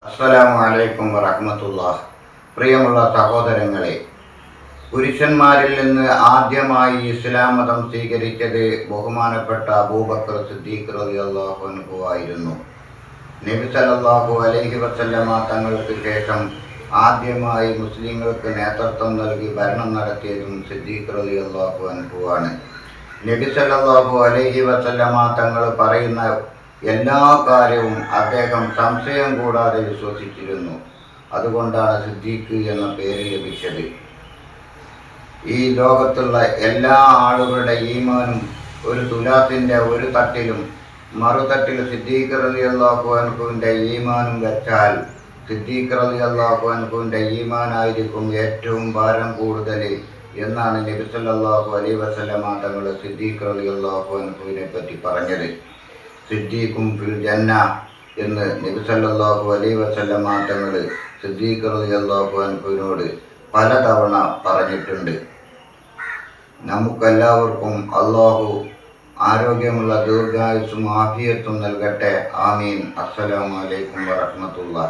അസ്സലാമു അലൈക്കും വറഹ്മത്തുള്ളാഹി. പ്രിയമുള്ള സഹോദരങ്ങളെ, പുരുഷന്മാരിൽ നിന്ന് ആദ്യമായി ഇസ്ലാം മതം സ്വീകരിച്ചത് ബഹുമാനപ്പെട്ട അബൂബക്കർ സിദ്ദീഖ് റളിയല്ലാഹു അൻഹു ആയിരുന്നു. നബി സല്ലല്ലാഹു അലൈഹി വസല്ലമ തങ്ങൾക്ക് ശേഷം ആദ്യമായി മുസ്ലിങ്ങൾക്ക് നേതൃത്വം നൽകി ഭരണം നടത്തിയതും സിദ്ദീഖ് റളിയല്ലാഹു അൻഹു ആണ്. നബി സല്ലല്ലാഹു അലൈഹി വസല്ലമ തങ്ങൾ പറയുന്ന എല്ലാ കാര്യവും അദ്ദേഹം സംശയം കൂടാതെ വിശ്വസിച്ചിരുന്നു. അതുകൊണ്ടാണ് സിദ്ദീഖ് എന്ന പേര് ലഭിച്ചത്. ഈ ലോകത്തുള്ള എല്ലാ ആളുകളുടെ ഈമാനും ഒരു തുലാസിൻ്റെ ഒരു തട്ടിലും മറുതട്ടിൽ സിദ്ദീഖ് റളിയല്ലാഹു അൻഹുവിൻ്റെ ഈമാനും വെച്ചാൽ സിദ്ദീഖ് റളിയല്ലാഹു അൻഹുവിൻ്റെ ഈമാനായിരിക്കും ഏറ്റവും ഭാരം കൂടുതൽ എന്നാണ് നബി സല്ലല്ലാഹു അലൈഹി വസല്ലമ തങ്ങൾ സിദ്ദീഖ് റളിയല്ലാഹു അൻഹുവിനെ പറ്റി പറഞ്ഞത്. സിദ്ദീഖും ഫിൽ ജന്ന എന്ന് നബി സല്ലല്ലാഹു അലൈഹി വസല്ലമ തങ്ങൾ സിദ്ദീഖ് റളിയല്ലാഹു അൻഹുവിനോട് പലതവണ പറഞ്ഞിട്ടുണ്ട്. നമുക്കെല്ലാവർക്കും അല്ലാഹു ആരോഗ്യമുള്ള ദീർഘായുസ്സും ആഫിയത്തും നൽകട്ടെ. ആമീൻ. അസ്സലാമു അലൈക്കും വറഹ്മത്തുള്ളാഹി.